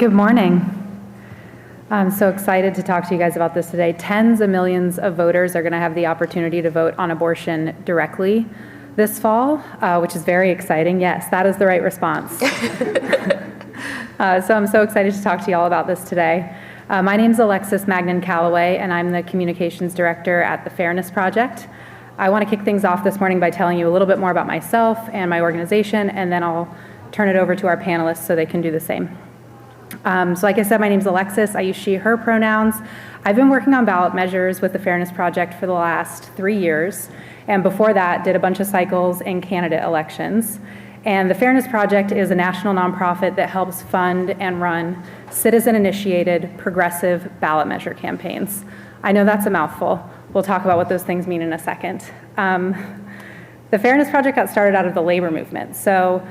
Good morning. I'm so excited to talk to you guys about this today. Tens of millions of voters are going to have the opportunity to vote on abortion directly this fall, which is very exciting. Yes, that is the right response. So I'm so excited to talk to you all about this today. My name is Alexis Magnan-Callaway, and I'm the Communications Director at the Fairness Project. I want to kick things off this morning by telling you a little bit more about myself and my organization, and then I'll turn it over to our panelists so they can do the same. So like I said, my name is Alexis. I use she, her pronouns. I've been working on ballot measures with the Fairness Project for the last 3 years, and before that did a bunch of cycles in candidate elections. And the Fairness Project is a national nonprofit that helps fund and run citizen-initiated progressive ballot measure campaigns. I know that's a mouthful. We'll talk about what those things mean in a second. The Fairness Project got started out of the labor movement. So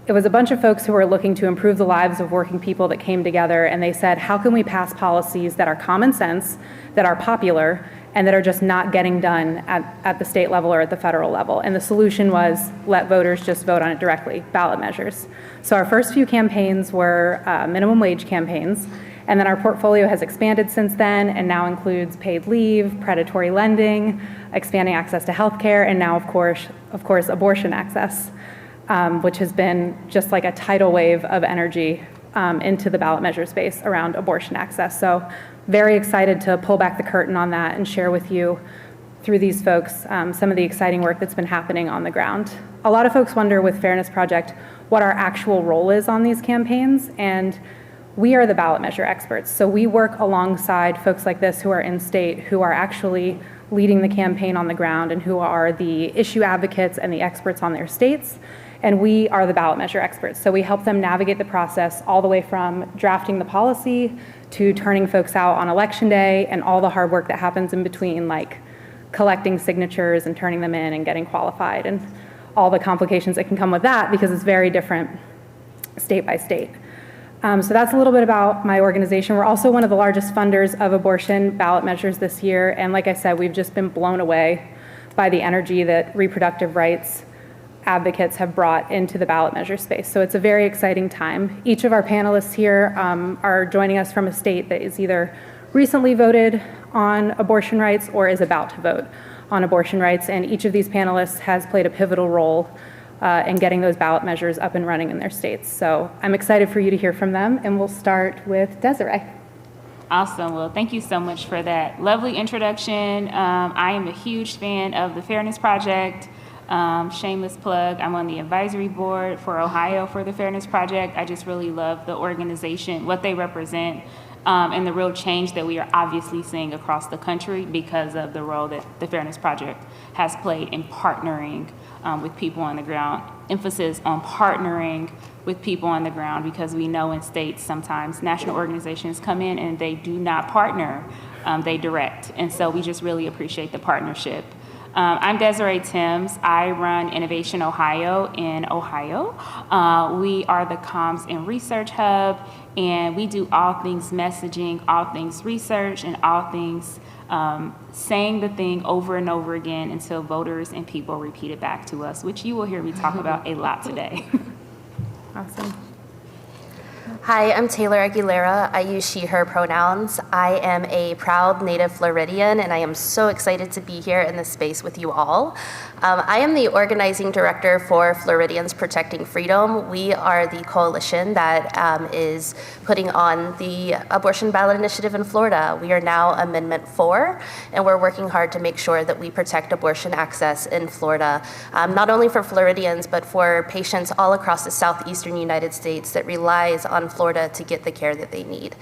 it was a bunch of folks who were looking to improve the lives of working people that came together, and they said, how can we pass policies that are common sense, that are popular, and that are just not getting done at the state level or at the federal level? And the solution was let voters just vote on it directly, ballot measures. So our first few campaigns were minimum wage campaigns, and then our portfolio has expanded since then and now includes paid leave, predatory lending, expanding access to healthcare, and now, of course, abortion access. Which has been just like a tidal wave of energy into the ballot measure space around abortion access. So very excited to pull back the curtain on that and share with you through these folks some of the exciting work that's been happening on the ground. A lot of folks wonder with Fairness Project what our actual role is on these campaigns, and we are the ballot measure experts. So we work alongside folks like this who are in state, who are actually leading the campaign on the ground and who are the issue advocates and the experts on their states. And we are the ballot measure experts. So we help them navigate the process all the way from drafting the policy to turning folks out on election day and all the hard work that happens in between, like collecting signatures and turning them in and getting qualified and all the complications that can come with that because it's very different state by state. So that's a little bit about my organization. We're also one of the largest funders of abortion ballot measures this year. And like I said, we've just been blown away by the energy that reproductive rights advocates have brought into the ballot measure space. So it's a very exciting time. Each of our panelists here are joining us from a state that is either recently voted on abortion rights or is about to vote on abortion rights. And each of these panelists has played a pivotal role in getting those ballot measures up and running in their states. So I'm excited for you to hear from them, and we'll start with Desiree. Awesome. Well, thank you so much for that lovely introduction. I am a huge fan of the Fairness Project. Shameless plug, I'm on the advisory board for Ohio for the Fairness Project. I just really love the organization, what they represent, and the real change that we are obviously seeing across the country because of the role that the Fairness Project has played in partnering with people on the ground. Emphasis on partnering with people on the ground because we know in states sometimes national organizations come in and they do not partner, they direct. And so we just really appreciate the partnership. I'm Desiree Timms. I run Innovation Ohio in Ohio. We are the Comms and Research Hub, and we do all things messaging, all things research, and all things saying the thing over and over again until voters and people repeat it back to us, which you will hear me talk about a lot today. Awesome. Hi, I'm Taylor Aguilera. I use she, her pronouns. I am a proud native Floridian, and I am so excited to be here in this space with you all. I am the organizing director for Floridians Protecting Freedom. We are the coalition that is putting on the abortion ballot initiative in Florida. We are now Amendment 4, and we're working hard to make sure that we protect abortion access in Florida, not only for Floridians, but for patients all across the southeastern United States that relies on Florida to get the care that they need.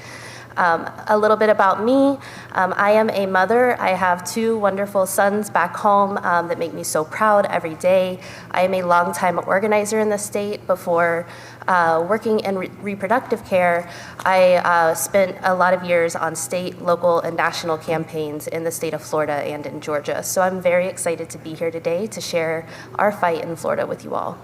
A little bit about me. I am a mother. I have 2 wonderful sons back home that make me so proud every day. I am a longtime organizer in the state. Before working in reproductive care, I spent a lot of years on state, local, and national campaigns in the state of Florida and in Georgia. So I'm very excited to be here today to share our fight in Florida with you all.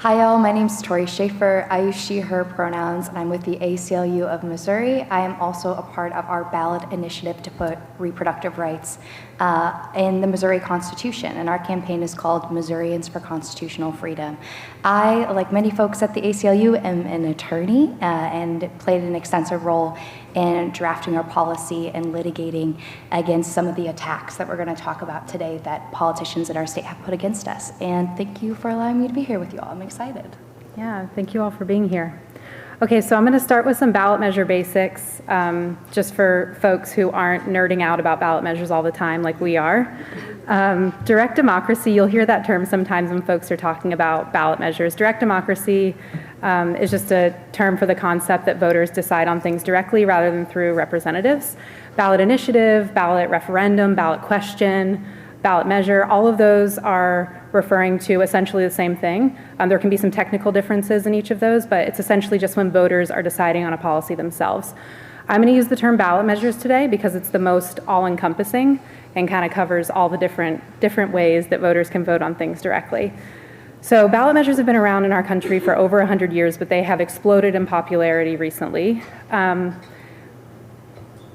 Hi all, my name is Tori Schaefer. I use she, her pronouns, and I'm with the ACLU of Missouri. I am also a part of our ballot initiative to put reproductive rights in the Missouri Constitution, and our campaign is called Missourians for Constitutional Freedom. I, like many folks at the ACLU, am an attorney and played an extensive role in drafting our policy and litigating against some of the attacks that we're going to talk about today that politicians in our state have put against us. And thank you for allowing me to be here with you all. I'm excited. Yeah, thank you all for being here. Okay, so I'm going to start with some ballot measure basics, just for folks who aren't nerding out about ballot measures all the time like we are. Direct democracy, you'll hear that term sometimes when folks are talking about ballot measures. Direct democracy is just a term for the concept that voters decide on things directly rather than through representatives. Ballot initiative, ballot referendum, ballot question, ballot measure, all of those are referring to essentially the same thing. There can be some technical differences in each of those, but it's essentially just when voters are deciding on a policy themselves. I'm going to use the term ballot measures today because it's the most all-encompassing and kind of covers all the different ways that voters can vote on things directly. So ballot measures have been around in our country for over 100 years, but they have exploded in popularity recently.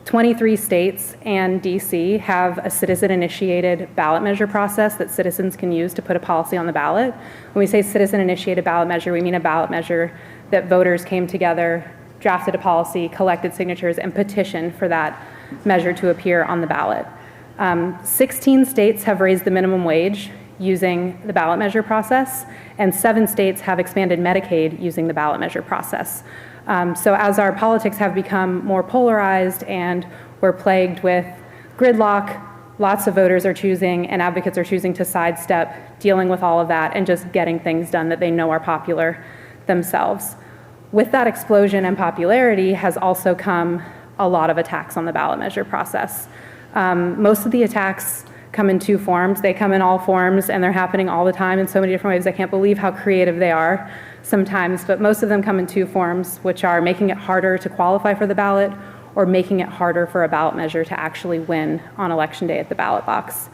23 states and DC have a citizen-initiated ballot measure process that citizens can use to put a policy on the ballot. When we say citizen-initiated ballot measure, we mean a ballot measure that voters came together, drafted a policy, collected signatures, and petitioned for that measure to appear on the ballot. 16 states have raised the minimum wage using the ballot measure process, and 7 states have expanded Medicaid using the ballot measure process. So as our politics have become more polarized and we're plagued with gridlock, lots of voters are choosing and advocates are choosing to sidestep dealing with all of that and just getting things done that they know are popular themselves. With that explosion in popularity has also come a lot of attacks on the ballot measure process. Most of the attacks come in 2 forms. They come in all forms and they're happening all the time in so many different ways. I can't believe how creative they are sometimes, but most of them come in 2 forms, which are making it harder to qualify for the ballot or making it harder for a ballot measure to actually win on election day at the ballot box.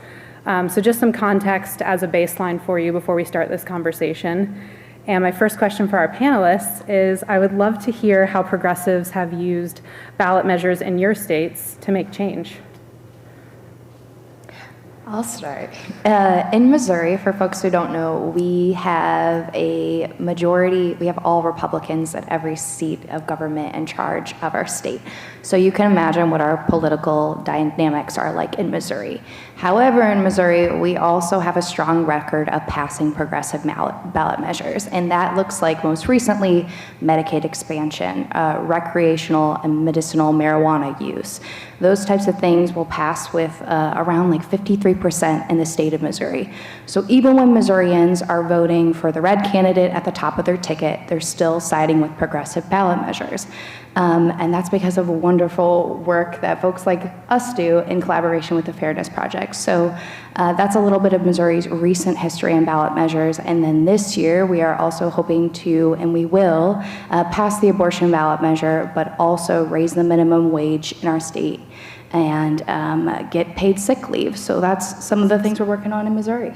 So just some context as a baseline for you before we start this conversation. And my first question for our panelists is, I would love to hear how progressives have used ballot measures in your states to make change. I'll start. In Missouri, for folks who don't know, we have a majority, we have all Republicans at every seat of government in charge of our state. So you can imagine what our political dynamics are like in Missouri. However, in Missouri, we also have a strong record of passing progressive ballot measures, and that looks like most recently Medicaid expansion, recreational and medicinal marijuana use. Those types of things will pass with around like 53% in the state of Missouri. So even when Missourians are voting for the red candidate at the top of their ticket, they're still siding with progressive ballot measures. And that's because of wonderful work that folks like us do in collaboration with the Fairness Project. So that's a little bit of Missouri's recent history in ballot measures. And then this year, we are also hoping to, and we will, pass the abortion ballot measure, but also raise the minimum wage in our state and get paid sick leave. So that's some of the things we're working on in Missouri.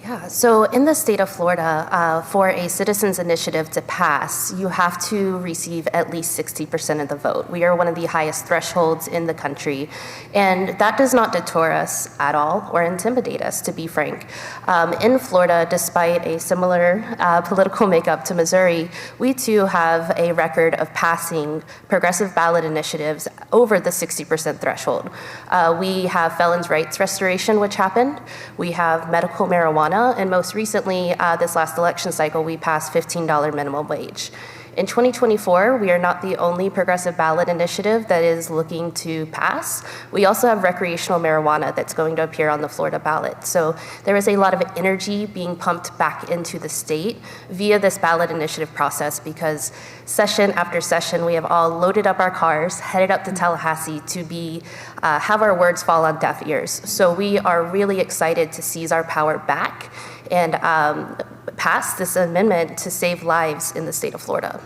Yeah, so in the state of Florida, for a citizens initiative to pass, you have to receive at least 60% of the vote. We are one of the highest thresholds in the country, and that does not deter us at all or intimidate us, to be frank. In Florida, despite a similar political makeup to Missouri, we too have a record of passing progressive ballot initiatives over the 60% threshold. We have felons' rights restoration, which happened. We have medical marijuana. And most recently, this last election cycle, we passed $15 minimum wage. In 2024, we are not the only progressive ballot initiative that is looking to pass. We also have recreational marijuana that's going to appear on the Florida ballot. So there is a lot of energy being pumped back into the state via this ballot initiative process, because session after session, we have all loaded up our cars, headed up to Tallahassee to have our words fall on deaf ears. So we are really excited to seize our power back and pass this amendment to save lives in the state of Florida.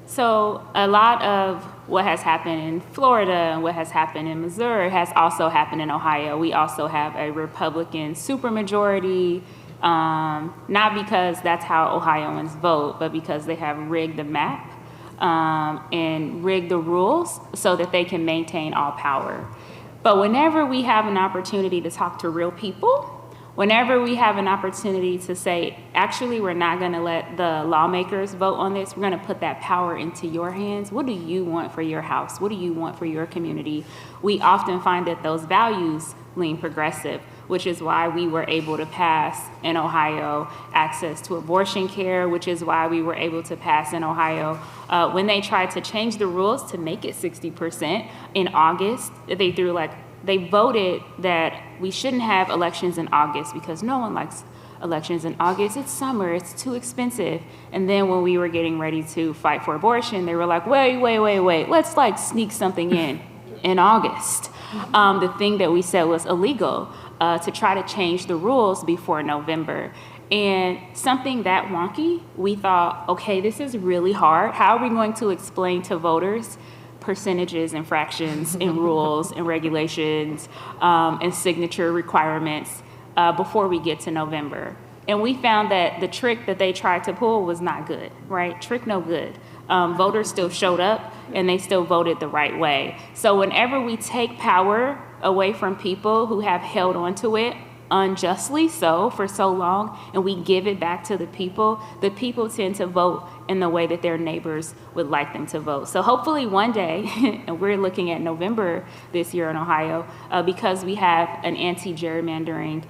So a lot of what has happened in Florida and what has happened in Missouri has also happened in Ohio. We also have a Republican supermajority not because that's how Ohioans vote, but because they have rigged the map and rigged the rules so that they can maintain all power. But whenever we have an opportunity to talk to real people, whenever we have an opportunity to say, actually, we're not going to let the lawmakers vote on this, we're going to put that power into your hands. What do you want for your house? What do you want for your community? We often find that those values lean progressive, which is why we were able to pass in Ohio access to abortion care, which is why we were able to pass in Ohio when they tried to change the rules to make it 60% in August. They voted that we shouldn't have elections in August because no one likes elections in August. It's summer, it's too expensive. And then when we were getting ready to fight for abortion, they were like, wait, let's like sneak something in August. The thing that we said was illegal to try to change the rules before November. And something that wonky, we thought, okay, this is really hard. How are we going to explain to voters percentages and fractions and rules and regulations and signature requirements before we get to November? And we found that the trick that they tried to pull was not good, right? Trick no good. Voters still showed up and they still voted the right way. So whenever we take power away from people who have held onto it unjustly so for so long, and we give it back to the people tend to vote in the way that their neighbors would like them to vote. So hopefully one day, and we're looking at November this year in Ohio, because we have an anti-gerrymandering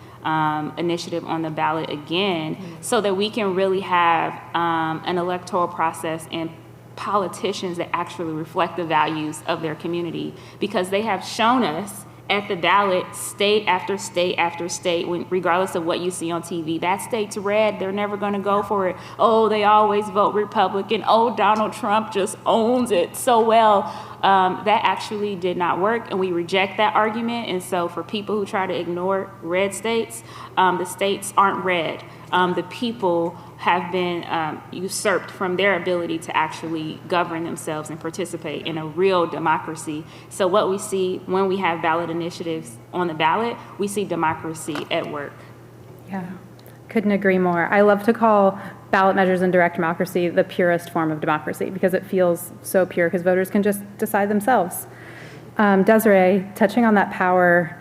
initiative on the ballot again, so that we can really have an electoral process and politicians that actually reflect the values of their community, because they have shown us at the ballot, state after state after state, regardless of what you see on TV, that state's red, they're never going to go for it. Oh, they always vote Republican. Oh, Donald Trump just owns it so well. That actually did not work, and we reject that argument. And so for people who try to ignore red states, the states aren't red. The people have been usurped from their ability to actually govern themselves and participate in a real democracy. So what we see when we have ballot initiatives on the ballot, we see democracy at work. Yeah, couldn't agree more. I love to call ballot measures and direct democracy the purest form of democracy because it feels so pure because voters can just decide themselves. Desiree, touching on that power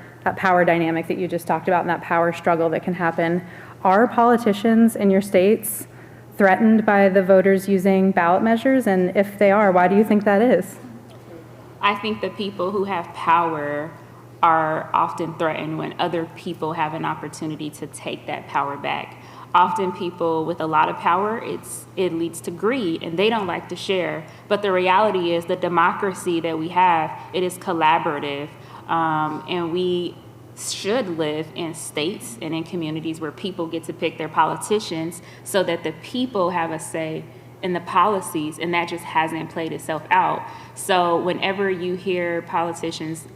dynamic that you just talked about and that power struggle that can happen, are politicians in your states threatened by the voters using ballot measures? And if they are, why do you think that is? I think the people who have power are often threatened when other people have an opportunity to take that power back. Often people with a lot of power, it leads to greed and they don't like to share. But the reality is the democracy that we have, it is collaborative. And we should live in states and in communities where people get to pick their politicians so that the people have a say in the policies, and that just hasn't played itself out. So whenever you hear politicians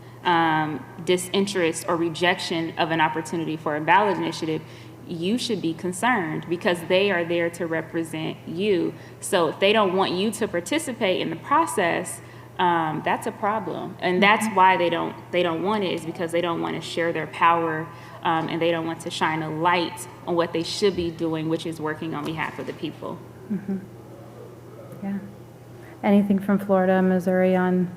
disinterest or rejection of an opportunity for a ballot initiative, you should be concerned because they are there to represent you. So if they don't want you to participate in the process, that's a problem, and that's why they don't want it, is because they don't want to share their power, and they don't want to shine a light on what they should be doing, which is working on behalf of the people. Mm-hmm. Yeah. Anything from Florida, Missouri on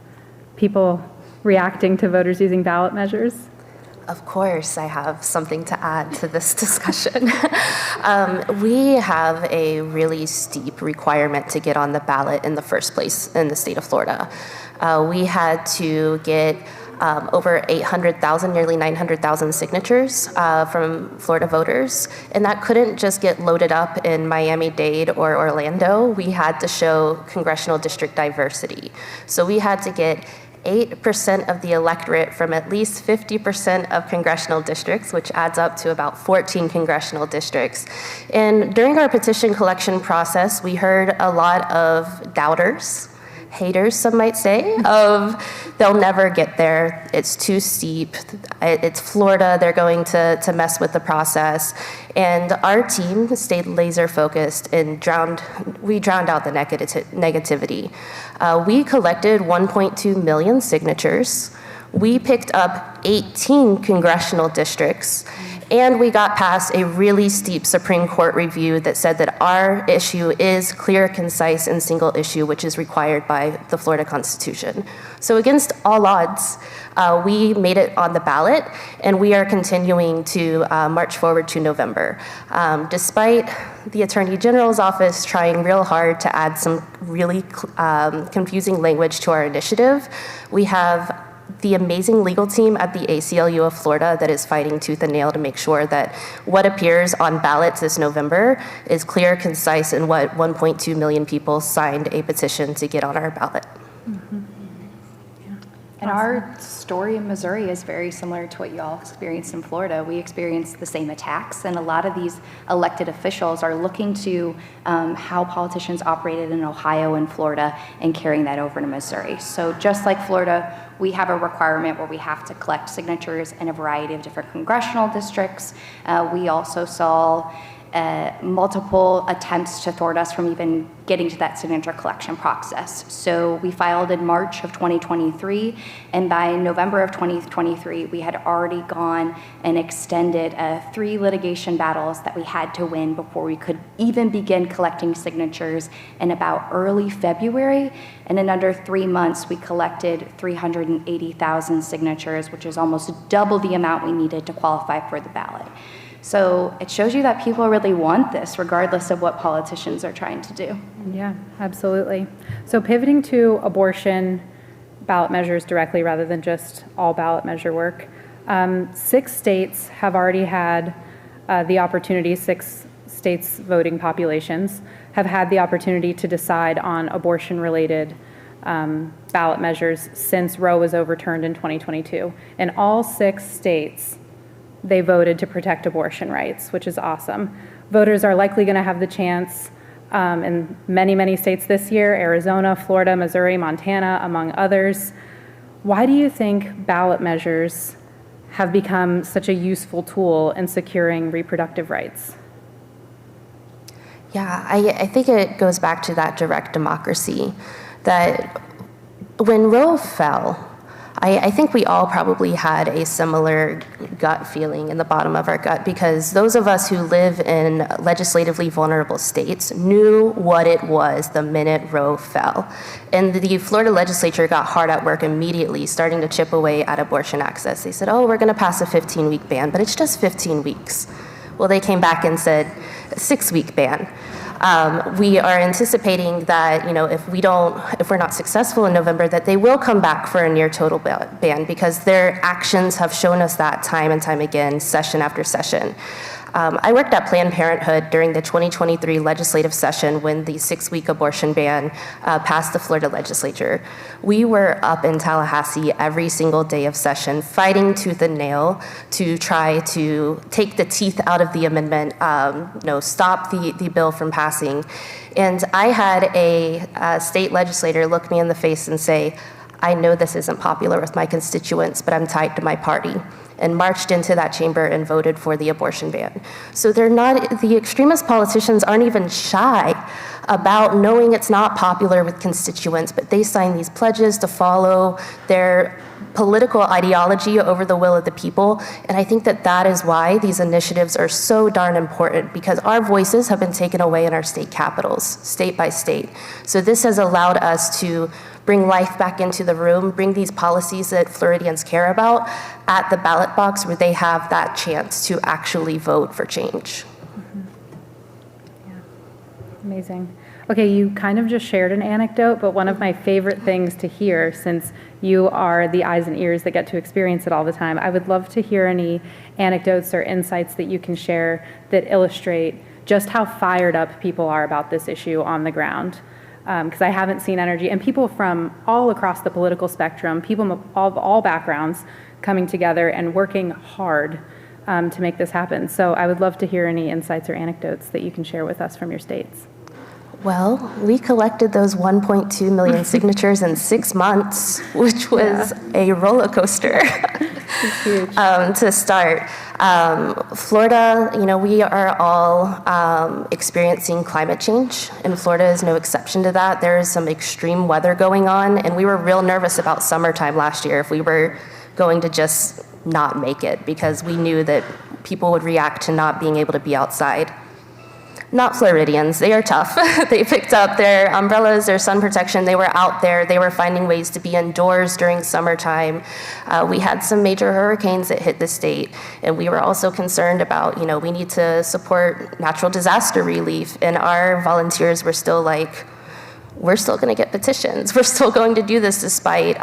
people reacting to voters using ballot measures? Of course, I have something to add to this discussion. We have a really steep requirement to get on the ballot in the first place in the state of Florida. We had to get over 800,000, nearly 900,000 signatures from Florida voters, and that couldn't just get loaded up in Miami-Dade or Orlando. We had to show congressional district diversity. So we had to get 8% of the electorate from at least 50% of congressional districts, which adds up to about 14 congressional districts. And during our petition collection process, we heard a lot of doubters, haters, some might say, of they'll never get there, it's too steep, it's Florida, they're going to mess with the process. And our team stayed laser focused and we drowned out the negativity. We collected 1.2 million signatures. We picked up 18 congressional districts, And we got past a really steep Supreme Court review that said that our issue is clear, concise, and single issue, which is required by the Florida Constitution. So against all odds, we made it on the ballot, and we are continuing to march forward to November. Despite the Attorney General's office trying real hard to add some really confusing language to our initiative, we have the amazing legal team at the ACLU of Florida that is fighting tooth and nail to make sure that what appears on ballots this November is clear, concise, and what 1.2 million people signed a petition to get on our ballot. Mm-hmm. And our story in Missouri is very similar to what you all experienced in Florida. We experienced the same attacks, and a lot of these elected officials are looking to how politicians operated in Ohio and Florida and carrying that over to Missouri. So just like Florida, we have a requirement where we have to collect signatures in a variety of different congressional districts. We also saw multiple attempts to thwart us from even getting to that signature collection process. So we filed in March of 2023, and by November of 2023, we had already gone and extended 3 litigation battles that we had to win before we could even begin collecting signatures in about early February. And in under 3 months, we collected 380,000 signatures, which is almost double the amount we needed to qualify for the ballot. So it shows you that people really want this, regardless of what politicians are trying to do. Yeah, absolutely. So pivoting to abortion ballot measures directly rather than just all ballot measure work, 6 states have already had the opportunity, 6 states' voting populations have had the opportunity to decide on abortion-related ballot measures since Roe was overturned in 2022. In all 6 states, they voted to protect abortion rights, which is awesome. Voters are likely going to have the chance in many, many states this year, Arizona, Florida, Missouri, Montana, among others. Why do you think ballot measures have become such a useful tool in securing reproductive rights? Yeah, I think it goes back to that direct democracy, that when Roe fell, I think we all probably had a similar gut feeling in the bottom of our gut, because those of us who live in legislatively vulnerable states knew what it was the minute Roe fell. And the Florida legislature got hard at work immediately, starting to chip away at abortion access. They said, oh, we're going to pass a 15-week ban, but it's just 15 weeks. Well, they came back and said, 6-week ban. We are anticipating that, if we're not successful in November, that they will come back for a near total ban, because their actions have shown us that time and time again, session after session. I worked at Planned Parenthood during the 2023 legislative session when the 6-week abortion ban passed the Florida legislature. We were up in Tallahassee every single day of session, fighting tooth and nail to try to take the teeth out of the amendment, stop the bill from passing. And I had a state legislator look me in the face and say, I know this isn't popular with my constituents, but I'm tied to my party, and marched into that chamber and voted for the abortion ban. So the extremist politicians aren't even shy about knowing it's not popular with constituents, but they sign these pledges to follow their political ideology over the will of the people. And I think that is why these initiatives are so darn important, because our voices have been taken away in our state capitals, state by state. So this has allowed us to bring life back into the room, bring these policies that Floridians care about at the ballot box, where they have that chance to actually vote for change. Mm-hmm. Yeah, amazing. Okay, you kind of just shared an anecdote, but one of my favorite things to hear, since you are the eyes and ears that get to experience it all the time, I would love to hear any anecdotes or insights that you can share that illustrate just how fired up people are about this issue on the ground. Because I haven't seen energy, and people from all across the political spectrum, people of all backgrounds coming together and working hard to make this happen. So I would love to hear any insights or anecdotes that you can share with us from your states. Well, we collected those 1.2 million signatures in 6 months, which was a roller coaster to start. Florida, we are all experiencing climate change, and Florida is no exception to that. There is some extreme weather going on, and we were real nervous about summertime last year, if we were going to just not make it because we knew that people would react to not being able to be outside. Not Floridians, they are tough. They picked up their umbrellas, their sun protection, they were out there, they were finding ways to be indoors during summertime. We had some major hurricanes that hit the state, and we were also concerned about, we need to support natural disaster relief, and our volunteers were still like, we're still going to get petitions. We're still going to do this despite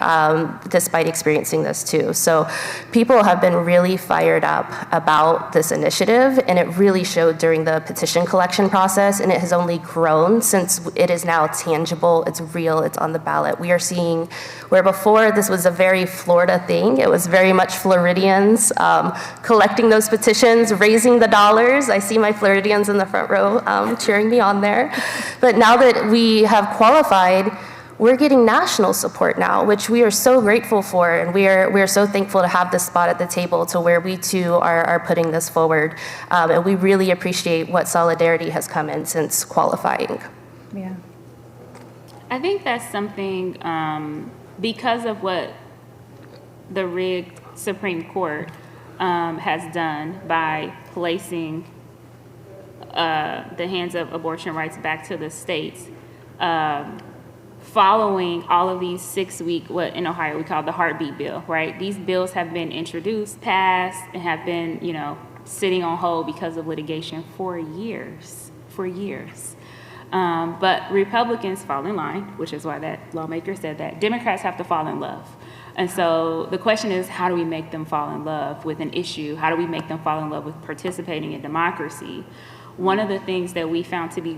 experiencing this too. So people have been really fired up about this initiative, and it really showed during the petition collection process, and it has only grown since it is now tangible, it's real, it's on the ballot. We are seeing where before this was a very Florida thing, it was very much Floridians collecting those petitions, raising the dollars. I see my Floridians in the front row cheering me on there. But now that we have qualified, we're getting national support now, which we are so grateful for, and we are so thankful to have this spot at the table to where we too are putting this forward. And we really appreciate what solidarity has come in since qualifying. Yeah. I think that's something, because of what the rigged Supreme Court has done by placing the hands of abortion rights back to the states, following all of these 6-week, what in Ohio we call the heartbeat bill, right? These bills have been introduced, passed, and have been, sitting on hold because of litigation for years. But Republicans fall in line, which is why that lawmaker said that. Democrats have to fall in love. And so the question is, how do we make them fall in love with an issue? How do we make them fall in love with participating in democracy? One of the things that we found to be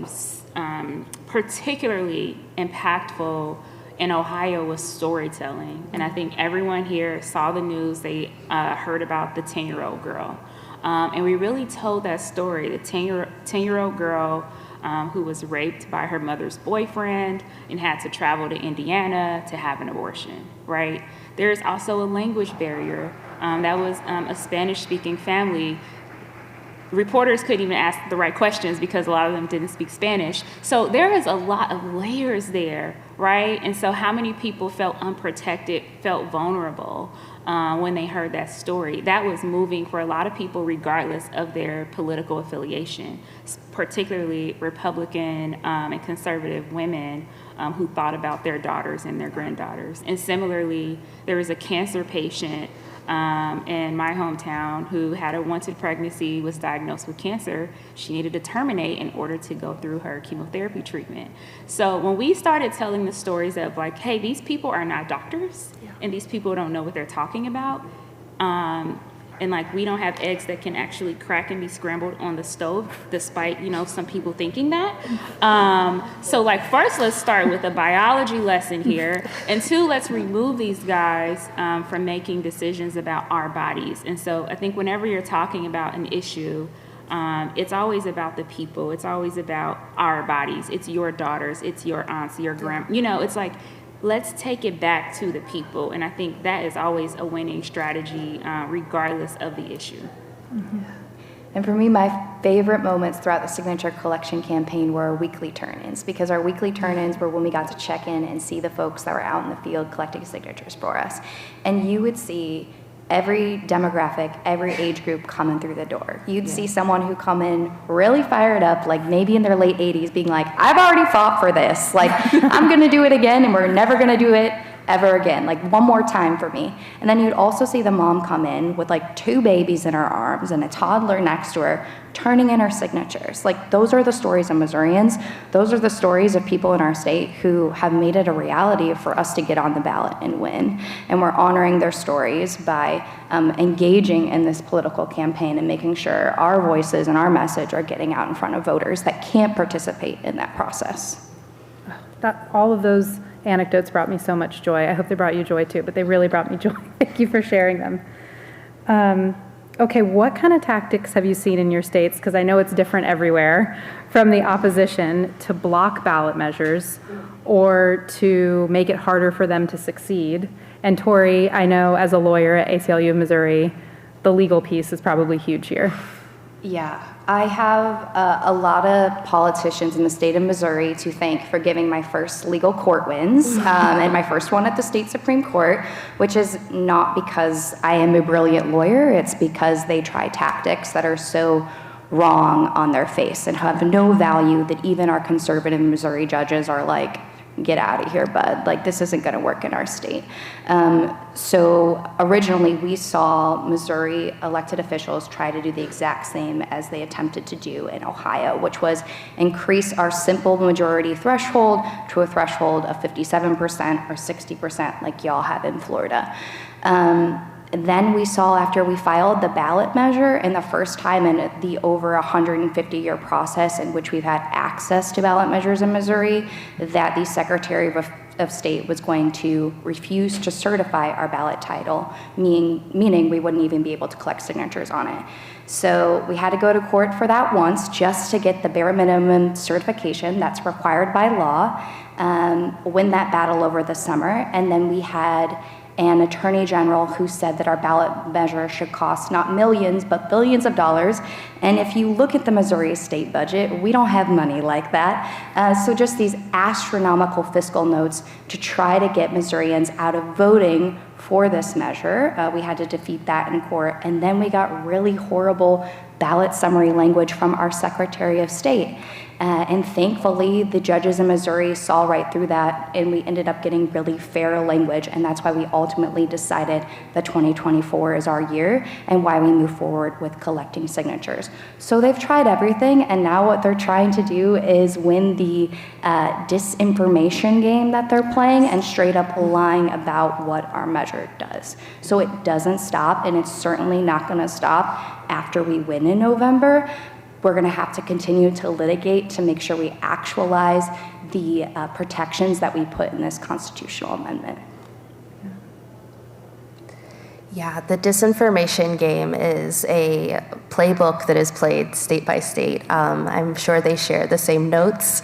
particularly impactful in Ohio was storytelling. And I think everyone here saw the news, they heard about the 10-year-old girl. And we really told that story, the 10-year-old girl who was raped by her mother's boyfriend and had to travel to Indiana to have an abortion, right? There's also a language barrier. That was a Spanish-speaking family. Reporters couldn't even ask the right questions because a lot of them didn't speak Spanish. So there is a lot of layers there, right? And so how many people felt unprotected, felt vulnerable when they heard that story? That was moving for a lot of people regardless of their political affiliation, particularly Republican and conservative women who thought about their daughters and their granddaughters. And similarly, there was a cancer patient in my hometown who had a wanted pregnancy, was diagnosed with cancer. She needed to terminate in order to go through her chemotherapy treatment. So when we started telling the stories of like, hey, these people are not doctors, and these people don't know what they're talking about, and like we don't have eggs that can actually crack and be scrambled on the stove, despite some people thinking that. So like first, let's start with a biology lesson here, and 2, let's remove these guys from making decisions about our bodies. And so I think whenever you're talking about an issue, it's always about the people. It's always about our bodies. It's your daughters. It's your aunts. Your it's like, let's take it back to the people. And I think that is always a winning strategy, regardless of the issue. Mm-hmm. And for me, my favorite moments throughout the signature collection campaign were our weekly turn-ins, because our weekly turn-ins were when we got to check in and see the folks that were out in the field collecting signatures for us. And you would see every demographic, every age group coming through the door. You'd see someone who come in really fired up, like maybe in their late 80s, being like, I've already fought for this. Like, I'm going to do it again, and we're never going to do it ever again. Like, one more time for me. And then you'd also see the mom come in with like 2 babies in her arms and a toddler next to her, turning in her signatures. Like, those are the stories of Missourians. Those are the stories of people in our state who have made it a reality for us to get on the ballot and win. And we're honoring their stories by engaging in this political campaign and making sure our voices and our message are getting out in front of voters that can't participate in that process. All of those anecdotes brought me so much joy. I hope they brought you joy too, but they really brought me joy. Thank you for sharing them. Okay, what kind of tactics have you seen in your states? Because I know it's different everywhere, from the opposition to block ballot measures or to make it harder for them to succeed. And Tori, I know as a lawyer at ACLU of Missouri, the legal piece is probably huge here. Yeah, I have a lot of politicians in the state of Missouri to thank for giving my first legal court wins, and my first one at the state Supreme Court, which is not because I am a brilliant lawyer, it's because they try tactics that are so wrong on their face and have no value that even our conservative Missouri judges are like, get out of here, bud. Like, this isn't going to work in our state. So originally we saw Missouri elected officials try to do the exact same as they attempted to do in Ohio, which was increase our simple majority threshold to a threshold of 57% or 60% like y'all have in Florida. Then we saw, after we filed the ballot measure, and the first time in the over 150-year process in which we've had access to ballot measures in Missouri, that the Secretary of State was going to refuse to certify our ballot title, meaning we wouldn't even be able to collect signatures on it. So we had to go to court for that once just to get the bare minimum certification that's required by law, win that battle over the summer, and then we had an attorney general who said that our ballot measure should cost not millions, but billions of dollars. And if you look at the Missouri state budget, we don't have money like that. So just these astronomical fiscal notes to try to get Missourians out of voting for this measure. We had to defeat that in court. And then we got really horrible ballot summary language from our Secretary of State. And thankfully, the judges in Missouri saw right through that, and we ended up getting really fair language, and that's why we ultimately decided that 2024 is our year, and why we move forward with collecting signatures. So they've tried everything, and now what they're trying to do is win the disinformation game that they're playing and straight up lying about what our measure does. So it doesn't stop, and it's certainly not going to stop after we win in November. We're going to have to continue to litigate to make sure we actualize the protections that we put in this constitutional amendment. Yeah, the disinformation game is a playbook that is played state by state. I'm sure they share the same notes.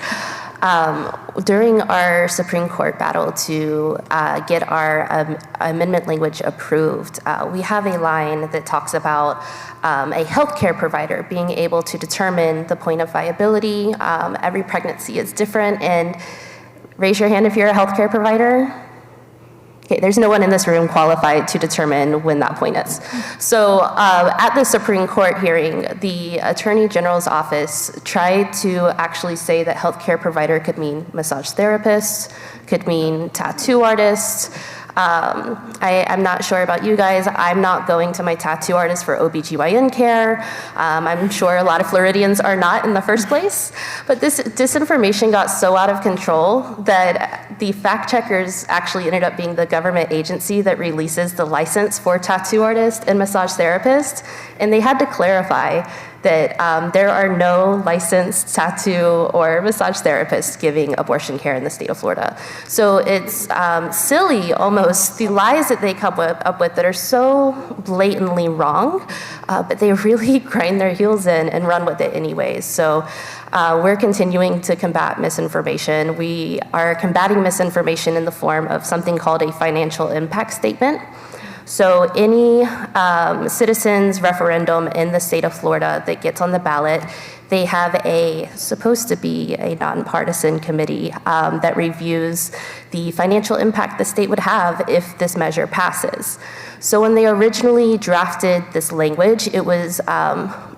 During our Supreme Court battle to get our amendment language approved, we have a line that talks about a healthcare provider being able to determine the point of viability. Every pregnancy is different, and raise your hand if you're a healthcare provider. Okay, there's no one in this room qualified to determine when that point is. So at the Supreme Court hearing, the Attorney General's office tried to actually say that healthcare provider could mean massage therapists, could mean tattoo artists. I'm not sure about you guys. I'm not going to my tattoo artist for OBGYN care. I'm sure a lot of Floridians are not in the first place. But this disinformation got so out of control that the fact checkers actually ended up being the government agency that releases the license for tattoo artists and massage therapists. And they had to clarify that there are no licensed tattoo or massage therapists giving abortion care in the state of Florida. So it's silly, almost, the lies that they come up with that are so blatantly wrong, but they really grind their heels in and run with it anyways. So we're continuing to combat misinformation. We are combating misinformation in the form of something called a financial impact statement. So any citizens referendum in the state of Florida that gets on the ballot, they have supposed to be a nonpartisan committee that reviews the financial impact the state would have if this measure passes. So when they originally drafted this language, it was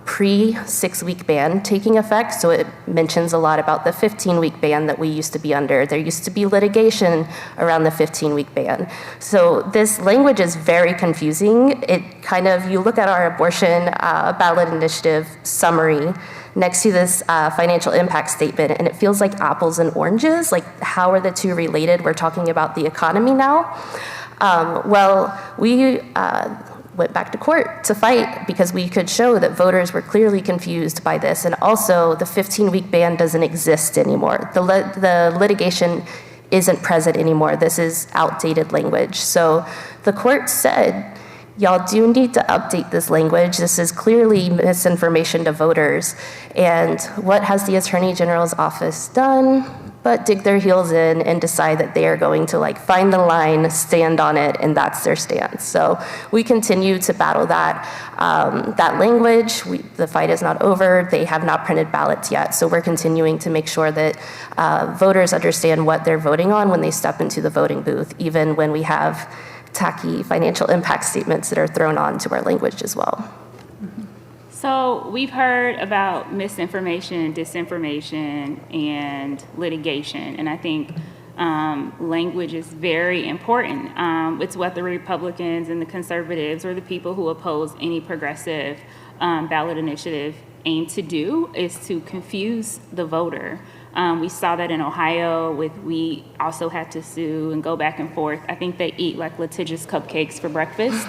pre-6-week ban taking effect, so it mentions a lot about the 15-week ban that we used to be under. There used to be litigation around the 15-week ban. So this language is very confusing. It kind of, you look at our abortion ballot initiative summary next to this financial impact statement, and it feels like apples and oranges. Like, how are the two related? We're talking about the economy now. Well, we went back to court to fight because we could show that voters were clearly confused by this, and also the 15-week ban doesn't exist anymore. The litigation isn't present anymore. This is outdated language. So the court said, y'all do need to update this language. This is clearly misinformation to voters. And what has the Attorney General's office done? but dig their heels in and decide that they are going to like find the line, stand on it, and that's their stance. So we continue to battle that language. The fight is not over. They have not printed ballots yet, so we're continuing to make sure that voters understand what they're voting on when they step into the voting booth, even when we have tacky financial impact statements that are thrown onto our language as well. So we've heard about misinformation, disinformation, and litigation, and I think language is very important. It's what the Republicans and the conservatives, or the people who oppose any progressive ballot initiative, aim to do, is to confuse the voter. We saw that in Ohio we also had to sue and go back and forth. I think they eat like litigious cupcakes for breakfast.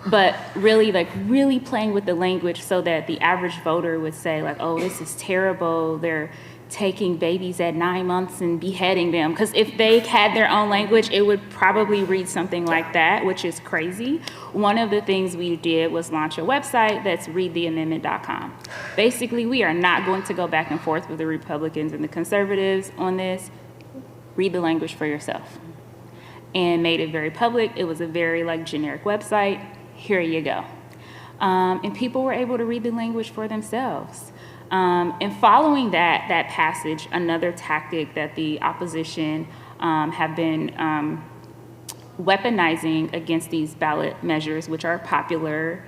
But really playing with the language so that the average voter would say like, oh, this is terrible. They're taking babies at 9 months and beheading them. Because if they had their own language, it would probably read something like that, which is crazy. One of the things we did was launch a website that's readtheamendment.com. Basically, we are not going to go back and forth with the Republicans and the conservatives on this. Read the language for yourself. And made it very public. It was a very generic website. Here you go. And people were able to read the language for themselves. And following that passage, another tactic that the opposition have been weaponizing against these ballot measures, which are popular,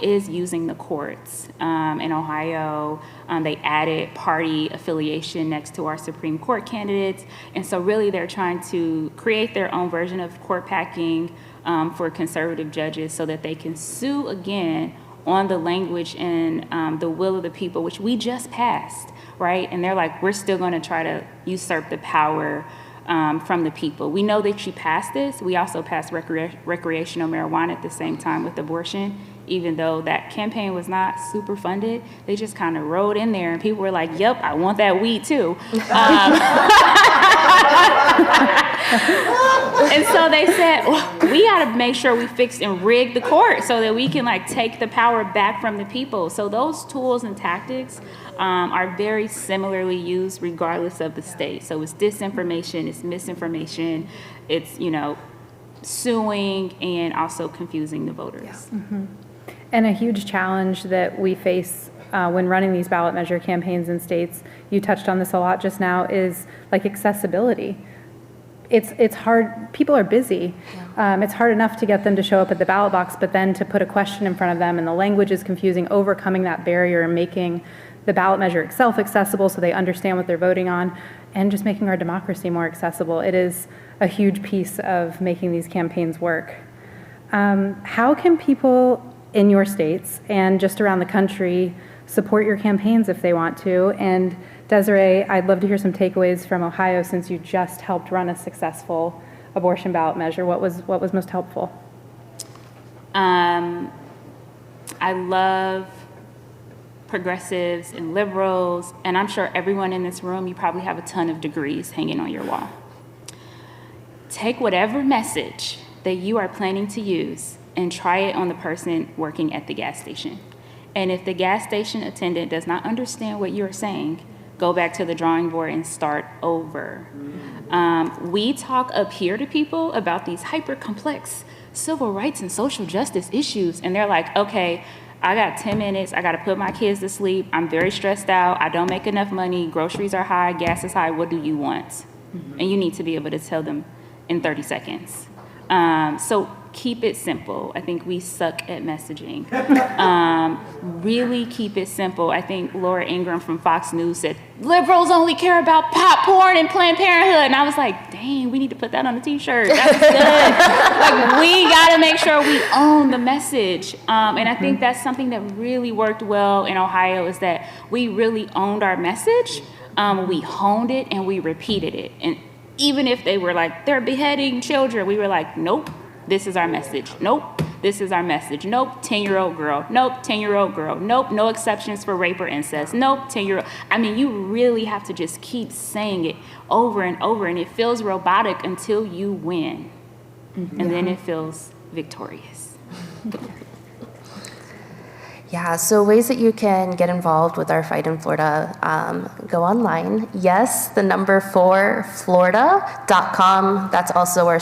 is using the courts. In Ohio, they added party affiliation next to our Supreme Court candidates. And so really they're trying to create their own version of court packing for conservative judges so that they can sue again on the language and the will of the people, which we just passed, right? And they're like, we're still going to try to usurp the power from the people. We know that you passed this. We also passed recreational marijuana at the same time with abortion, even though that campaign was not super funded. They just kind of rode in there and people were like, yep, I want that weed too. And so they said, well, we got to make sure we fix and rig the court so that we can take the power back from the people. So those tools and tactics are very similarly used regardless of the state. So it's disinformation, it's misinformation, it's, suing and also confusing the voters. Yeah. Mm-hmm. And a huge challenge that we face when running these ballot measure campaigns in states, you touched on this a lot just now, is accessibility. It's hard. People are busy. Yeah. It's hard enough to get them to show up at the ballot box, but then to put a question in front of them and the language is confusing, overcoming that barrier and making the ballot measure itself accessible so they understand what they're voting on, and just making our democracy more accessible. It is a huge piece of making these campaigns work. How can people in your states and just around the country support your campaigns if they want to? And Desiree, I'd love to hear some takeaways from Ohio since you just helped run a successful abortion ballot measure. What was most helpful? I love progressives and liberals, and I'm sure everyone in this room, you probably have a ton of degrees hanging on your wall. Take whatever message that you are planning to use and try it on the person working at the gas station. And if the gas station attendant does not understand what you're saying, go back to the drawing board and start over. We talk up here to people about these hyper complex civil rights and social justice issues, and they're like, okay, I got 10 minutes, I gotta put my kids to sleep, I'm very stressed out, I don't make enough money, groceries are high, gas is high, what do you want? Mm-hmm. And you need to be able to tell them in 30 seconds. So keep it simple. I think we suck at messaging. Really keep it simple. I think Laura Ingraham from Fox News said, liberals only care about popcorn and Planned Parenthood. And I was like, dang, we need to put that on a t-shirt. That's good. We gotta make sure we own the message. And I think that's something that really worked well in Ohio, is that we really owned our message. We honed it and we repeated it. And even if they were like, they're beheading children, we were like, nope, this is our message. Nope, this is our message. Nope, 10-year-old girl. Nope, 10-year-old girl. Nope, no exceptions for rape or incest. Nope, 10-year-old. I mean, you really have to just keep saying it over and over, and it feels robotic until you win. Mm-hmm. And then it feels victorious. Yeah, so ways that you can get involved with our fight in Florida, go online. Yes, the number 4 Florida.com. That's also our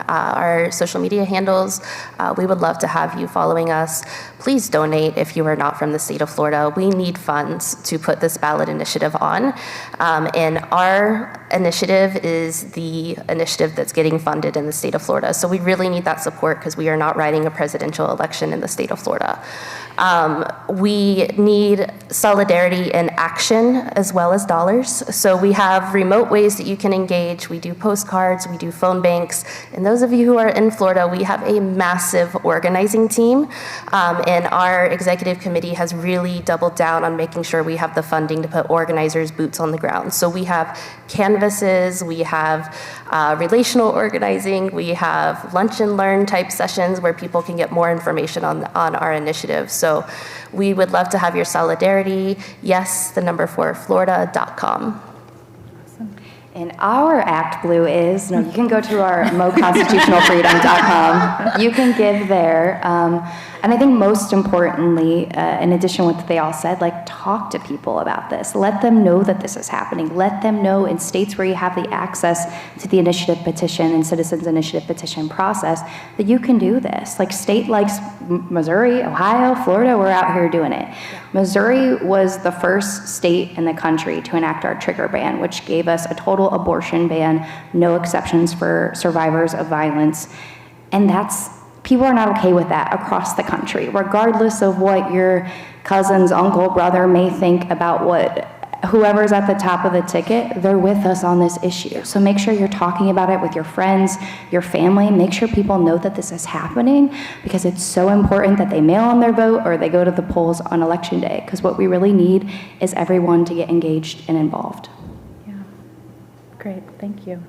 our social media handles. We would love to have you following us. Please donate if you are not from the state of Florida. We need funds to put this ballot initiative on. And our initiative is the initiative that's getting funded in the state of Florida. So we really need that support because we are not riding a presidential election in the state of Florida. We need solidarity and action as well as dollars. So we have remote ways that you can engage. We do postcards, we do phone banks. And those of you who are in Florida, we have a massive organizing team. And our executive committee has really doubled down on making sure we have the funding to put organizers' boots on the ground. So we have canvases, we have relational organizing, we have lunch and learn type sessions where people can get more information on our initiative. So we would love to have your solidarity. Yes, the number 4 Florida.com. And our Act Blue is, you can go to our moconstitutionalfreedom.com. You can give there. And I think most importantly, in addition to what they all said, talk to people about this. Let them know that this is happening. Let them know in states where you have the access to the initiative petition and citizens initiative petition process that you can do this. State like Missouri, Ohio, Florida, we're out here doing it. Missouri was the first state in the country to enact our trigger ban, which gave us a total abortion ban, no exceptions for survivors of violence. And people are not okay with that across the country, regardless of what your cousin's uncle, brother may think about what whoever's at the top of the ticket, they're with us on this issue. So make sure you're talking about it with your friends, your family. Make sure people know that this is happening because it's so important that they mail in their vote or they go to the polls on election day, because what we really need is everyone to get engaged and involved. Yeah, great, thank you.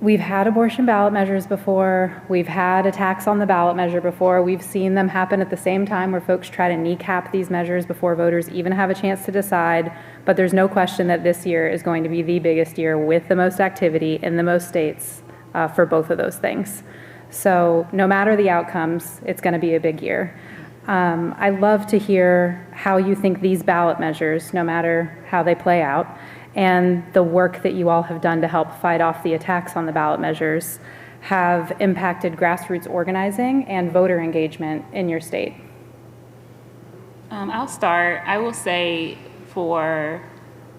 We've had abortion ballot measures before. We've had attacks on the ballot measure before. We've seen them happen at the same time where folks try to kneecap these measures before voters even have a chance to decide. But there's no question that this year is going to be the biggest year with the most activity in the most states for both of those things. So no matter the outcomes, it's going to be a big year. I love to hear how you think these ballot measures, no matter how they play out, and the work that you all have done to help fight off the attacks on the ballot measures have impacted grassroots organizing and voter engagement in your state. I'll start. I will say for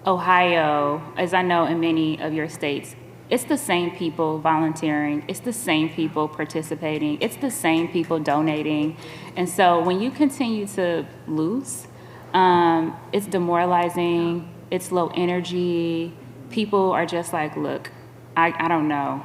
Ohio, as I know in many of your states, it's the same people volunteering, it's the same people participating, it's the same people donating. And so when you continue to lose, it's demoralizing. It's low energy. People are just like, look, I don't know.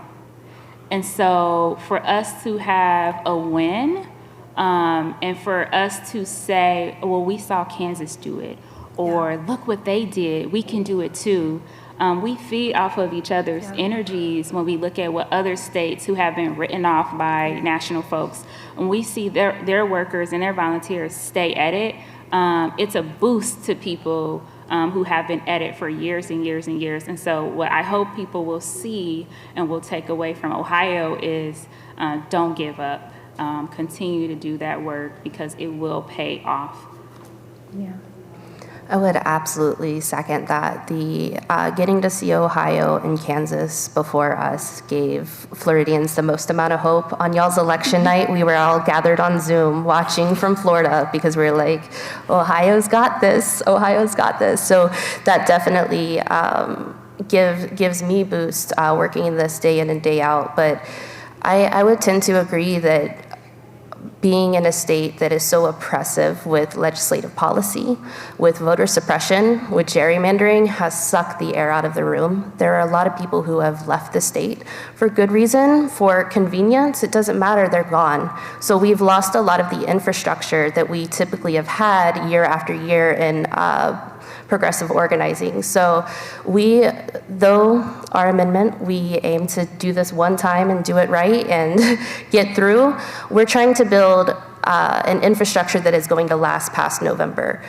And so for us to have a win, and for us to say, well, we saw Kansas do it, or look what they did, we can do it too. We feed off of each other's energies when we look at what other states who have been written off by national folks, when we see their workers and their volunteers stay at it, it's a boost to people who have been at it for years and years and years. And so what I hope people will see and will take away from Ohio is don't give up. Continue to do that work because it will pay off. Yeah. I would absolutely second that. The getting to see Ohio and Kansas before us gave Floridians the most amount of hope. On y'all's election night, we were all gathered on Zoom watching from Florida because we were like, Ohio's got this, Ohio's got this. So that definitely gives me boost working in this day in and day out. But I would tend to agree that being in a state that is so oppressive with legislative policy, with voter suppression, with gerrymandering, has sucked the air out of the room. There are a lot of people who have left the state for good reason, for convenience. It doesn't matter, they're gone. So we've lost a lot of the infrastructure that we typically have had year after year in progressive organizing. So though our amendment, we aim to do this one time and do it right and get through, we're trying to build an infrastructure that is going to last past November.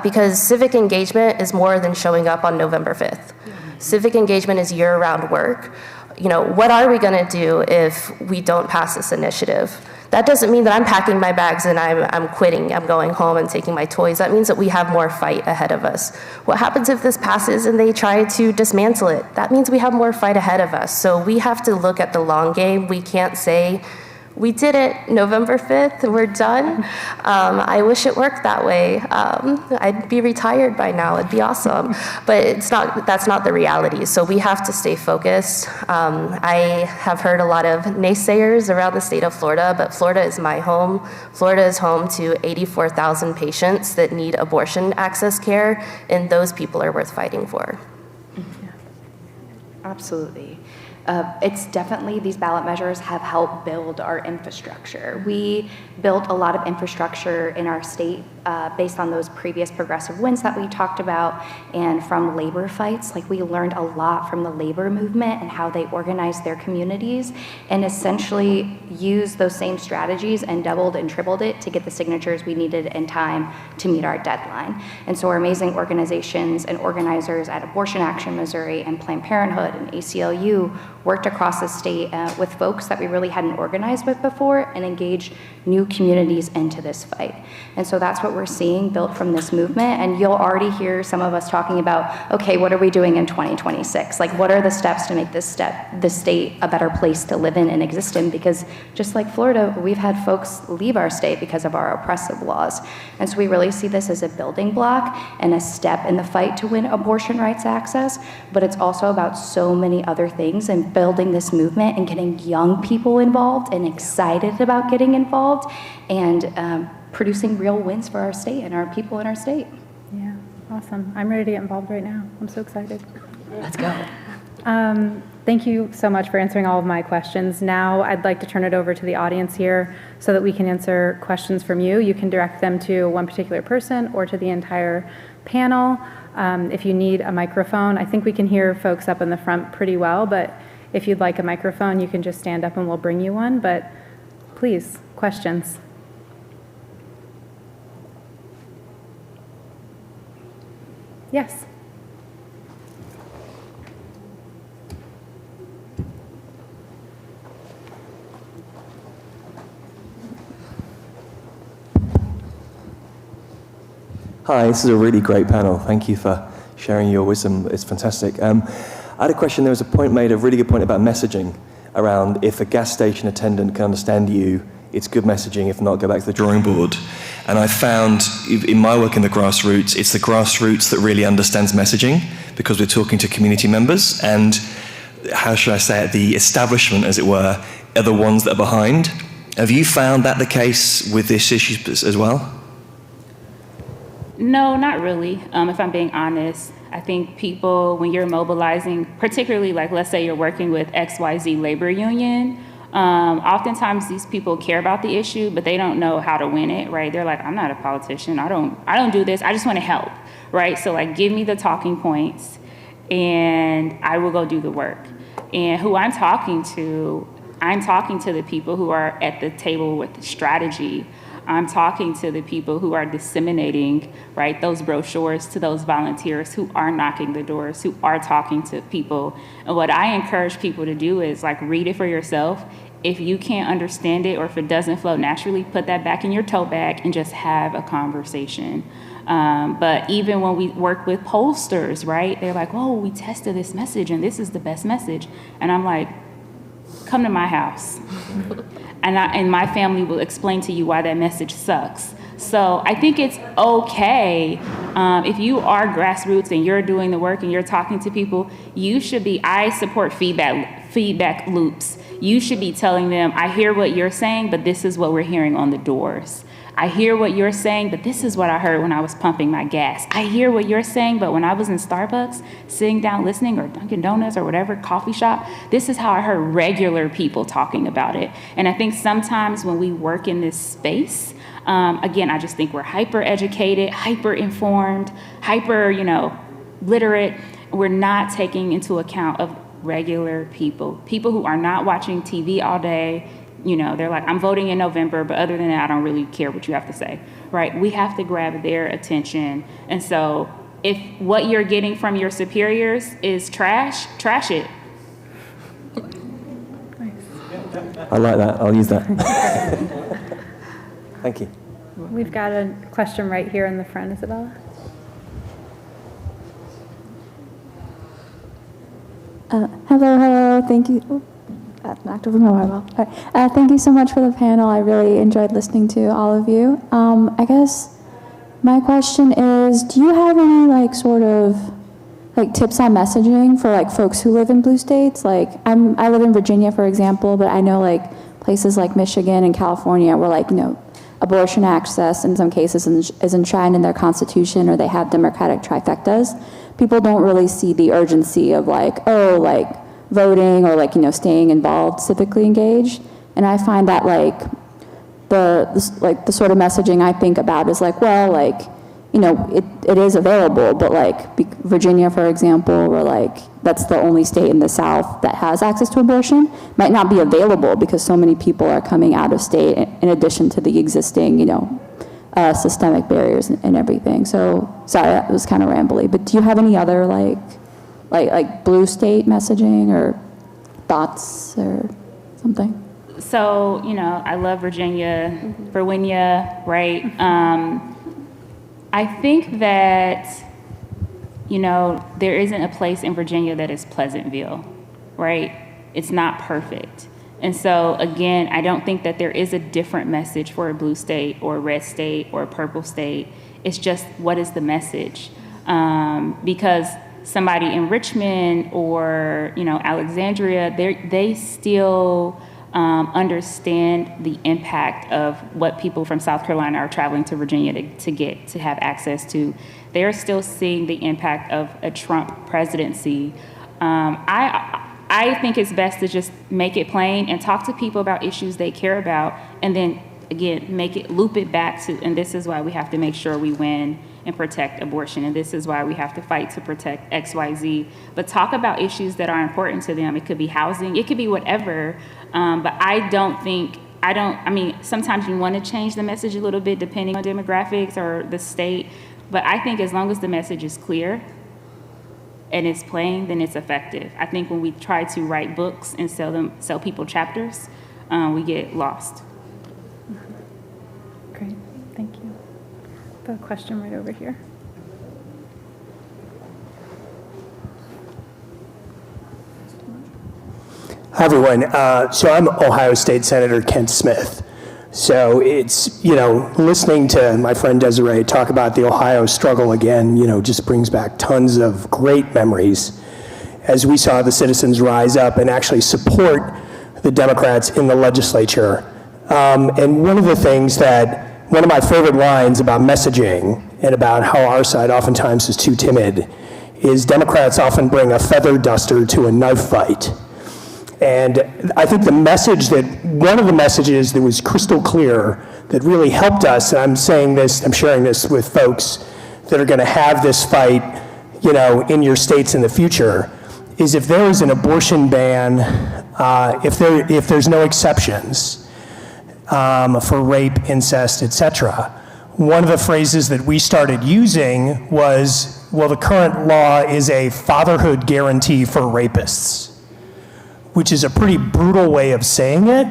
Because civic engagement is more than showing up on November 5th. Civic engagement is year-round work. What are we gonna do if we don't pass this initiative? That doesn't mean that I'm packing my bags and I'm quitting, I'm going home and taking my toys. That means that we have more fight ahead of us. What happens if this passes and they try to dismantle it? That means we have more fight ahead of us. So we have to look at the long game. We can't say, we did it, November 5th, we're done. I wish it worked that way. I'd be retired by now, it'd be awesome. But that's not the reality, so we have to stay focused. I have heard a lot of naysayers around the state of Florida, but Florida is my home. Florida is home to 84,000 patients that need abortion access care, and those people are worth fighting for. Absolutely. It's definitely, these ballot measures have helped build our infrastructure. We built a lot of infrastructure in our state based on those previous progressive wins that we talked about and from labor fights. Like, we learned a lot from the labor movement and how they organized their communities and essentially used those same strategies and doubled and tripled it to get the signatures we needed in time to meet our deadline. And so our amazing organizations and organizers at Abortion Action Missouri and Planned Parenthood and ACLU worked across the state with folks that we really hadn't organized with before and engaged new communities into this fight. And so that's what we're seeing built from this movement. And you'll already hear some of us talking about, okay, what are we doing in 2026? Like, what are the steps to make this state a better place to live in and exist in? Because just like Florida, we've had folks leave our state because of our oppressive laws. And so we really see this as a building block and a step in the fight to win abortion rights access, but it's also about so many other things and building this movement and getting young people involved and excited about getting involved and producing real wins for our state and our people in our state. Yeah, awesome. I'm ready to get involved right now. I'm so excited. Let's go. Thank you so much for answering all of my questions. Now I'd like to turn it over to the audience here so that we can answer questions from you. You can direct them to one particular person or to the entire panel. If you need a microphone, I think we can hear folks up in the front pretty well, but if you'd like a microphone, you can just stand up and we'll bring you one. But please, questions. Yes. Hi, this is a really great panel. Thank you for sharing your wisdom. It's fantastic. I had a question. There was a point made, a really good point about messaging around if a gas station attendant can understand you, it's good messaging. If not, go back to the drawing board. And I found in my work in the grassroots, it's the grassroots that really understands messaging because we're talking to community members and, how should I say it, the establishment, as it were, are the ones that are behind. Have you found that the case with this issue as well? No, not really. If I'm being honest, I think people, when you're mobilizing, particularly like, let's say you're working with XYZ labor union, oftentimes these people care about the issue, but they don't know how to win it, right? They're like, I'm not a politician. I don't do this. I just want to help, right? So like, give me the talking points and I will go do the work. And who I'm talking to the people who are at the table with the strategy. I'm talking to the people who are disseminating, right, those brochures to those volunteers who are knocking the doors, who are talking to people. And what I encourage people to do is like read it for yourself. If you can't understand it or if it doesn't flow naturally, put that back in your tote bag and just have a conversation. But even when we work with pollsters, right, they're like, oh, we tested this message and this is the best message. And I'm like, come to my house. And my family will explain to you why that message sucks. So I think it's okay if you are grassroots and you're doing the work and you're talking to people, I support feedback loops. You should be telling them, I hear what you're saying, but this is what we're hearing on the doors. I hear what you're saying, but this is what I heard when I was pumping my gas. I hear what you're saying, but when I was in Starbucks, sitting down listening, or Dunkin' Donuts, or whatever coffee shop, this is how I heard regular people talking about it. And I think sometimes when we work in this space, again, I just think we're hyper-educated, hyper-informed, literate. We're not taking into account of regular people who are not watching TV all day. They're like, I'm voting in November, but other than that, I don't really care what you have to say, right? We have to grab their attention. And so if what you're getting from your superiors is trash it. I like that. I'll use that. Thank you. We've got a question right here in the front, Isabella. Hello, thank you. Oh, that knocked over my Bible. All right. Thank you so much for the panel. I really enjoyed listening to all of you. I guess my question is, do you have any tips on messaging for folks who live in blue states? I live in Virginia, for example, but I know places like Michigan and California where abortion access in some cases is enshrined in their constitution, or they have democratic trifectas. People don't really see the urgency of voting or staying involved, civically engaged. And I find that the sort of messaging I think about is it is available, but Virginia, for example, where that's the only state in the South that has access to abortion, might not be available because so many people are coming out of state in addition to the existing, systemic barriers and everything. So, sorry, that was kind of rambly, but do you have any other blue state messaging or thoughts or something? So, I love Virginia, right? I think that, there isn't a place in Virginia that is Pleasantville, right? It's not perfect. And so, again, I don't think that there is a different message for a blue state or a red state or a purple state. It's just, what is the message? Because somebody in Richmond or, Alexandria, they still understand the impact of what people from South Carolina are traveling to Virginia to have access to. They're still seeing the impact of a Trump presidency. I think it's best to just make it plain and talk to people about issues they care about, and then again loop it back to, and this is why we have to make sure we win and protect abortion, and this is why we have to fight to protect XYZ. But talk about issues that are important to them. It could be housing, it could be whatever. But I mean, sometimes you want to change the message a little bit depending on demographics or the state. But I think as long as the message is clear and it's plain, then it's effective. I think when we try to write books and sell people chapters, we get lost. Great, thank you. The question right over here. Hi, everyone. So I'm Ohio State Senator Kent Smith. So it's, listening to my friend Desiree talk about the Ohio struggle again, just brings back tons of great memories as we saw the citizens rise up and actually support the Democrats in the legislature. And one of my favorite lines about messaging and about how our side oftentimes is too timid is Democrats often bring a feather duster to a knife fight. And I think one of the messages that was crystal clear that really helped us, and I'm sharing this with folks that are going to have this fight, in your states in the future, is if there is an abortion ban, if there's no exceptions for rape, incest, etc. One of the phrases that we started using was, well, the current law is a fatherhood guarantee for rapists, which is a pretty brutal way of saying it,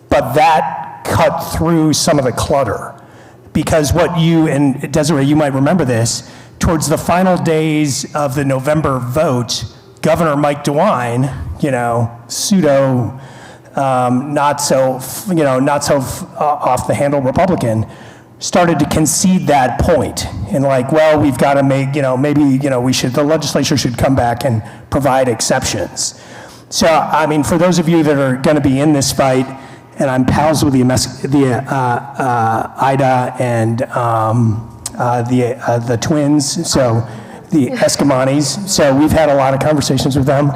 but that cut through some of the clutter. Because and Desiree, you might remember this, towards the final days of the November vote, Governor Mike DeWine, pseudo, not so off the handle Republican, started to concede that point and we've got to make, maybe, the legislature should come back and provide exceptions. So, I mean, for those of you that are going to be in this fight, and I'm pals with the Ida and the twins, so the Eskimonis. So we've had a lot of conversations with them.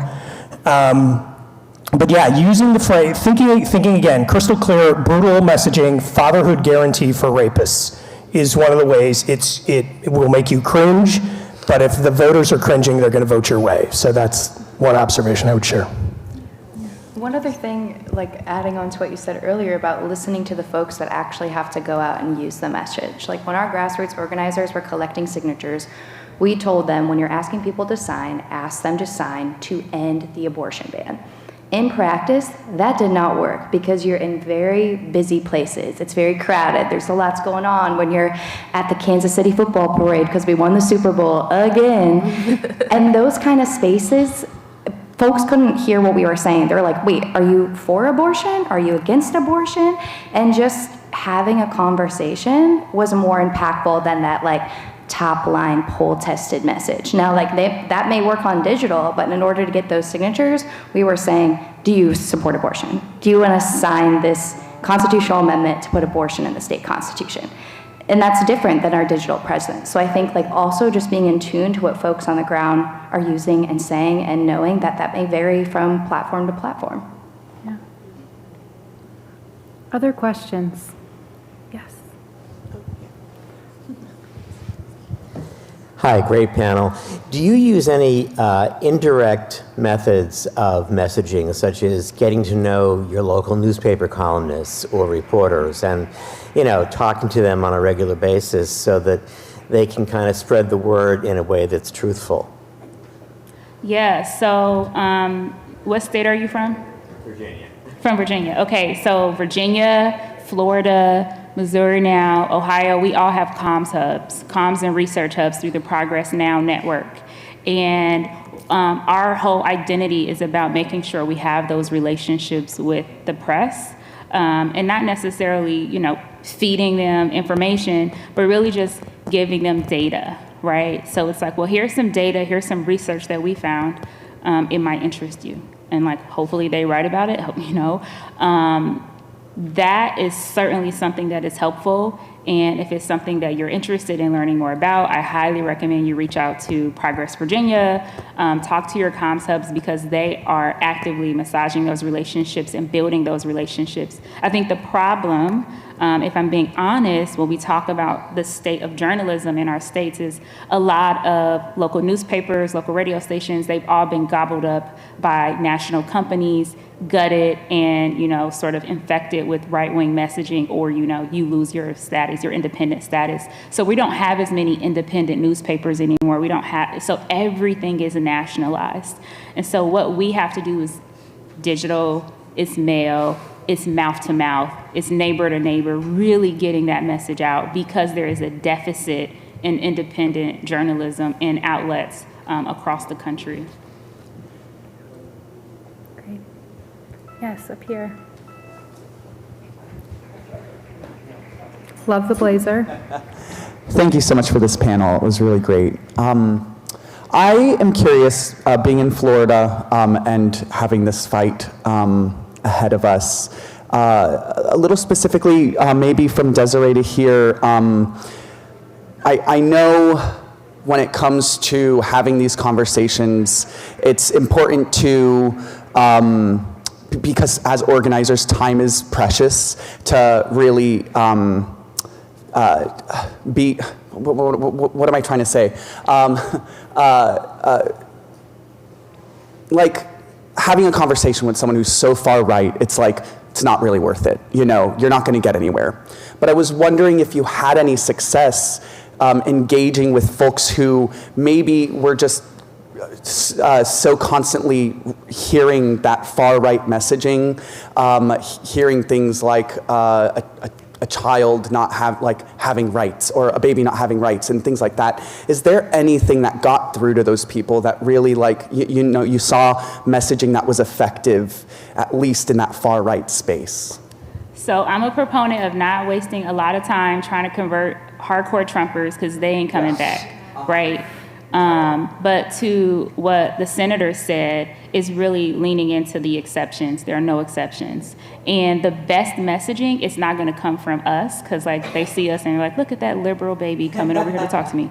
But yeah, using the phrase, thinking again, crystal clear, brutal messaging, fatherhood guarantee for rapists is one of the ways it will make you cringe. But if the voters are cringing, they're going to vote your way. So that's one observation I would share. One other thing, adding on to what you said earlier about listening to the folks that actually have to go out and use the message. When our grassroots organizers were collecting signatures, we told them when you're asking people to sign, ask them to sign to end the abortion ban. In practice, that did not work because you're in very busy places. It's very crowded. There's a lot going on when you're at the Kansas City football parade because we won the Super Bowl again. And those kind of spaces, folks couldn't hear what we were saying. They're like, wait, are you for abortion? Are you against abortion? And just having a conversation was more impactful than that like top line poll tested message. Now, like that may work on digital, but in order to get those signatures, we were saying, do you support abortion? Do you want to sign this constitutional amendment to put abortion in the state constitution? And that's different than our digital presence. So I think like also just being in tune to what folks on the ground are using and saying and knowing that that may vary from platform to platform. Yeah. Other questions? Yes. Hi, great panel. Do you use any indirect methods of messaging, such as getting to know your local newspaper columnists or reporters and, talking to them on a regular basis so that they can kind of spread the word in a way that's truthful? Yeah, so what state are you from? Virginia. From Virginia. Okay, so Virginia, Florida, Missouri now, Ohio, we all have comms and research hubs through the Progress Now network. And our whole identity is about making sure we have those relationships with the press, and not necessarily, feeding them information, but really just giving them data, right? So it's like, well, here's some data, here's some research that we found, it might interest you. And like, hopefully they write about it, that is certainly something that is helpful. And if it's something that you're interested in learning more about, I highly recommend you reach out to Progress Virginia, talk to your comms hubs because they are actively massaging those relationships and building those relationships. I think the problem, if I'm being honest, when we talk about the state of journalism in our states is a lot of local newspapers, local radio stations, they've all been gobbled up by national companies, gutted and, sort of infected with right-wing messaging or, you lose your status, your independent status. So we don't have as many independent newspapers anymore. So everything is nationalized. And so what we have to do is digital, it's mail, it's mouth to mouth, it's neighbor to neighbor, really getting that message out because there is a deficit in independent journalism and outlets across the country. Great. Yes, up here. Love the blazer. Thank you so much for this panel. It was really great. I am curious, being in Florida and having this fight ahead of us, a little specifically, maybe from Desiree to hear, I know when it comes to having these conversations, it's important to, because as organizers, time is precious, to really be, what am I trying to say? Like having a conversation with someone who's so far right, it's like, it's not really worth it. You're not going to get anywhere. But I was wondering if you had any success engaging with folks who maybe were just so constantly hearing that far right messaging, hearing things like a child not having rights or a baby not having rights and things like that. Is there anything that got through to those people that really you saw messaging that was effective, at least in that far right space? So I'm a proponent of not wasting a lot of time trying to convert hardcore Trumpers because they ain't coming back, right? But to what the senator said is really leaning into the exceptions. There are no exceptions. And the best messaging is not going to come from us because they see us and they're like, look at that liberal baby coming over here to talk to me.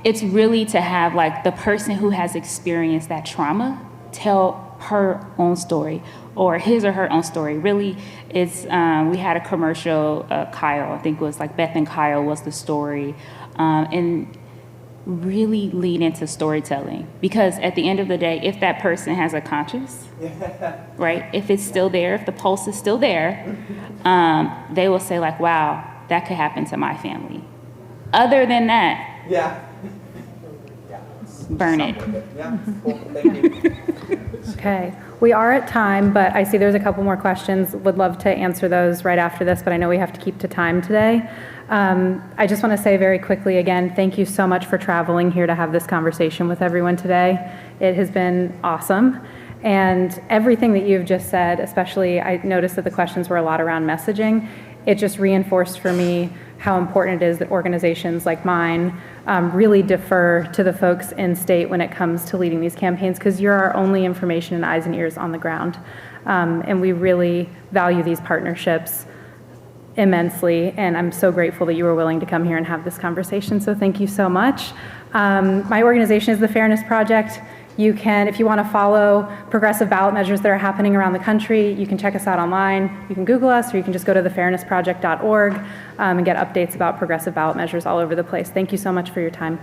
It's really to have the person who has experienced that trauma tell her own story or his or her own story. Really, it's, we had a commercial, Kyle, I think it was Beth and Kyle was the story. And really lean into storytelling because at the end of the day, if that person has a conscience, right, if it's still there, if the pulse is still there, they will say wow, that could happen to my family. Other than that, burn it. Yeah, cool. Thank you. Okay, we are at time, but I see there's a couple more questions. Would love to answer those right after this, but I know we have to keep to time today. I just want to say very quickly again, thank you so much for traveling here to have this conversation with everyone today. It has been awesome. And everything that you've just said, especially I noticed that the questions were a lot around messaging. It just reinforced for me how important it is that organizations like mine really defer to the folks in state when it comes to leading these campaigns, because you're our only information and eyes and ears on the ground. And we really value these partnerships immensely, and I'm so grateful that you were willing to come here and have this conversation, so thank you so much. My organization is the Fairness Project. You can, if you want to follow progressive ballot measures that are happening around the country, you can check us out online. You can Google us, or you can just go to thefairnessproject.org and get updates about progressive ballot measures all over the place. Thank you so much for your time.